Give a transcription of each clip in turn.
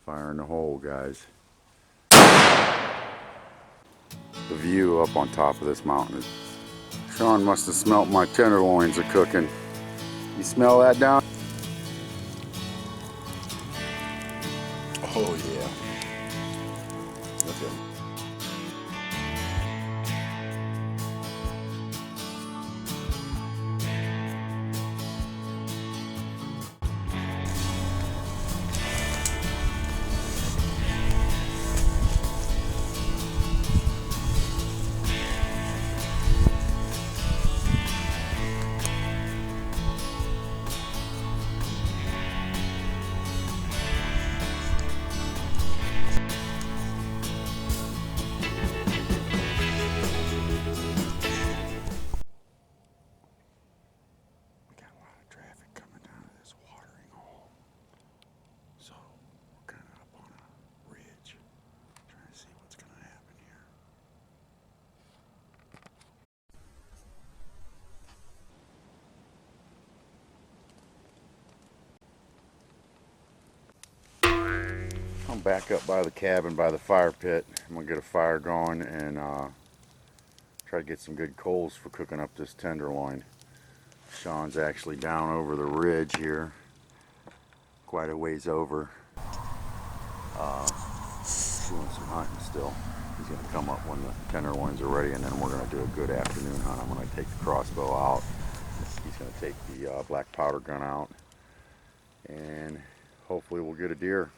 Fire in the hole, guys. The view up on top of this mountain. Sean must have smelt my tenderloins are cooking. You smell that down? Oh yeah. Look at him. I'm back up by the cabin by the fire pit. I'm gonna get a fire going and try to get some good coals for cooking up this tenderloin. Sean's actually down over the ridge here, quite a ways over, doing some hunting still. He's gonna come up when the tenderloins are ready, and then we're gonna do a good afternoon hunt. I'm gonna take the crossbow out. He's gonna take the black powder gun out, and hopefully we'll get a deer.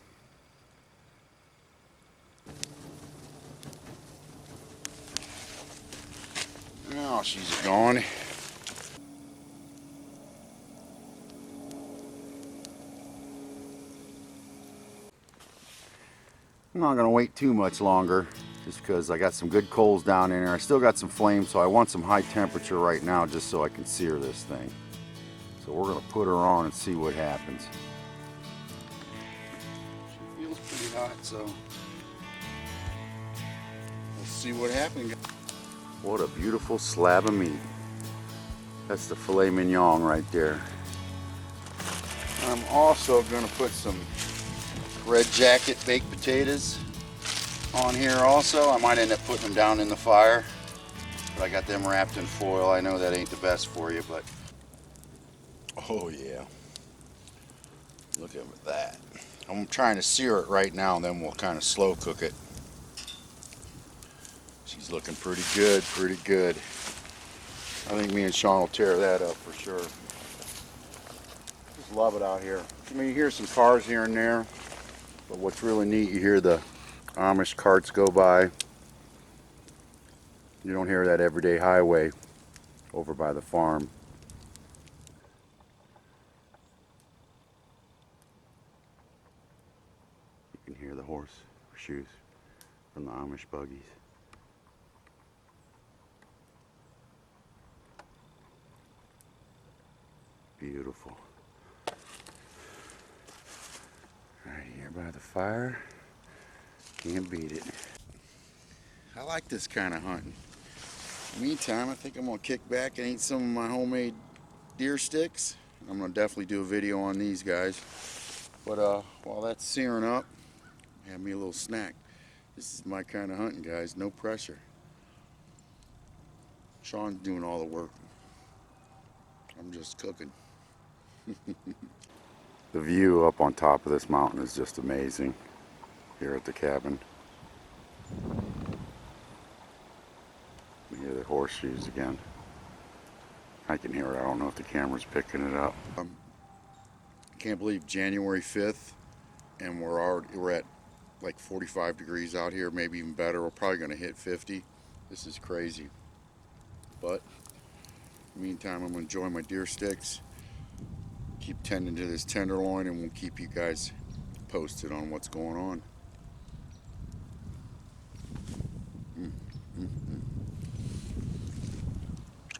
Now she's gone. I'm not going to wait too much longer just because I got some good coals down in there. I still got some flames, so I want some high temperature right now just so I can sear this thing. So we're going to put her on and see what happens. She feels pretty hot, so we'll see what happens. What a beautiful slab of meat. That's the filet mignon right there. I'm also going to put some Red Jacket baked potatoes on here also. I might end up putting them down in the fire, but I got them wrapped in foil. I know that ain't the best for you, but oh yeah, look at that. I'm trying to sear it right now, then we'll kind of slow cook it. She's looking pretty good, pretty good. I think me and Sean will tear that up for sure. Just love it out here. I mean, you hear some cars here and there, but what's really neat, you hear the Amish carts go by. You don't hear that everyday highway over by the farm. You can hear the horse shoes from the Amish buggies. Beautiful. Right here by the fire. Can't beat it. I like this kind of hunting. Meantime, I think I'm gonna kick back and eat some of my homemade deer sticks. I'm gonna definitely do a video on these guys. But while that's searing up, have me a little snack. This is my kind of hunting, guys. No pressure. Sean's doing all the work. I'm just cooking. The view up on top of this mountain is just amazing here at the cabin. You hear the horseshoes again. I can hear it. I don't know if the camera's picking it up. I can't believe January 5th and we're at like 45 degrees out here, maybe even better. We're probably going to hit 50. This is crazy. But in the meantime, I'm going to enjoy my deer sticks, keep tending to this tenderloin, and we'll keep you guys posted on what's going on.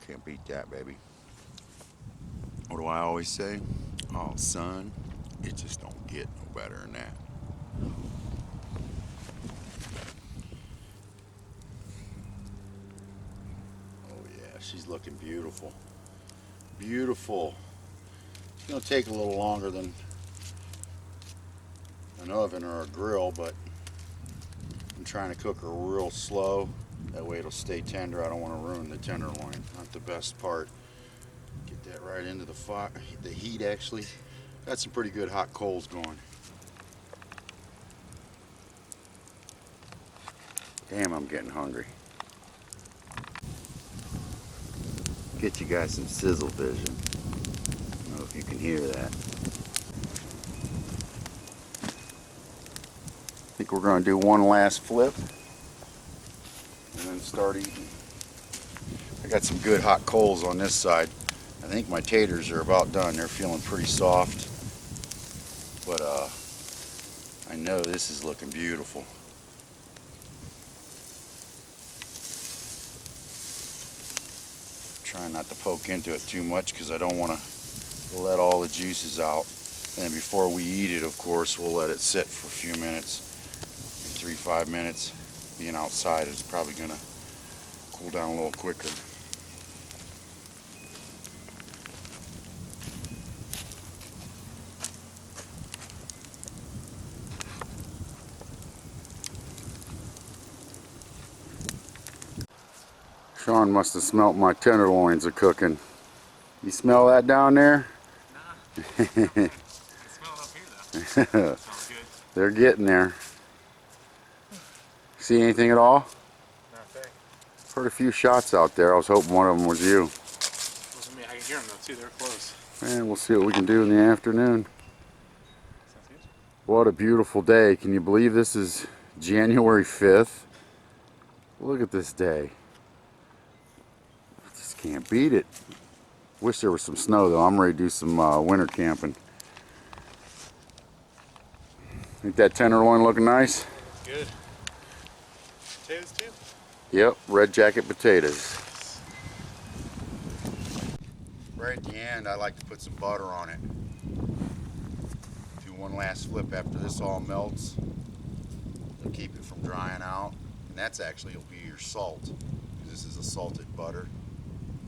Can't beat that, baby. What do I always say? Oh, son, it just don't get no better than that. Oh yeah, she's looking beautiful. Beautiful. It's gonna take a little longer than an oven or a grill, but I'm trying to cook her real slow. That way it'll stay tender. I don't want to ruin the tenderloin. Not the best part. Get that right into the fire, the heat actually. Got some pretty good hot coals going. Damn, I'm getting hungry. Get you guys some sizzle vision. I don't know if you can hear that. I think we're going to do one last flip and then start eating. I got some good hot coals on this side. I think my taters are about done. They're feeling pretty soft, but I know this is looking beautiful. Trying not to poke into it too much because I don't want to let all the juices out. And before we eat it, of course, we'll let it sit for a few minutes. 3-5 minutes. Being outside is probably going to cool down a little quicker. Sean must have smelt my tenderloins are cooking. You smell that down there? Nah. I smell it up here though. Smells good. They're getting there. See anything at all? Nothing. Heard a few shots out there. I was hoping one of them was you. Wasn't me. I can hear them though too. They're close. Man, we'll see what we can do in the afternoon. Sounds good. What a beautiful day. Can you believe this is January 5th? Look at this day. Just can't beat it. Wish there was some snow though. I'm ready to do some winter camping. Think that tenderloin looking nice? Good. Potatoes too? Yep, red jacket potatoes. Right at the end, I like to put some butter on it. Do one last flip after this all melts. It'll keep it from drying out. And that's actually, it'll be your salt. This is a salted butter.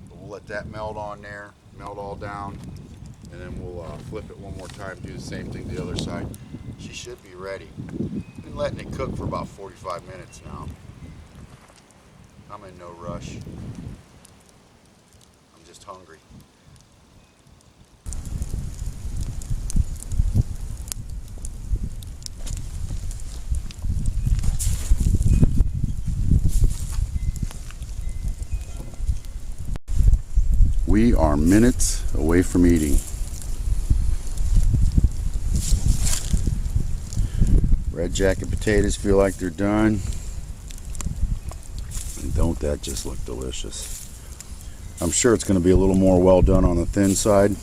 But we'll let that melt on there, melt all down. And then we'll flip it one more time, do the same thing to the other side. She should be ready. Been letting it cook for about 45 minutes now. I'm in no rush. I'm just hungry. We are minutes away from eating. Red jacket potatoes feel like they're done. And don't that just look delicious? I'm sure it's going to be a little more well done on the thin side,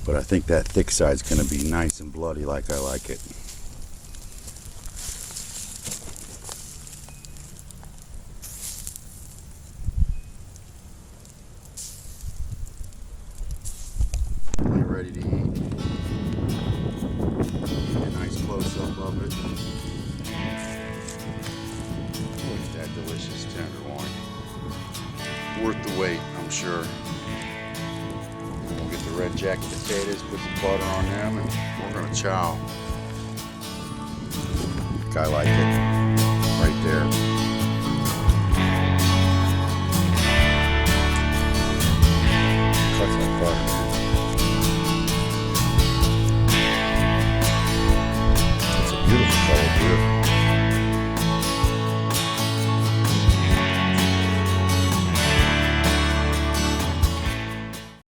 but I think that thick side's going to be nice and bloody like I like it. Ready to eat. A nice close-up of it. Look at that delicious tenderloin. Worth the wait, I'm sure. We'll get the red jacket potatoes, put some butter on them, and we're gonna chow. I like it.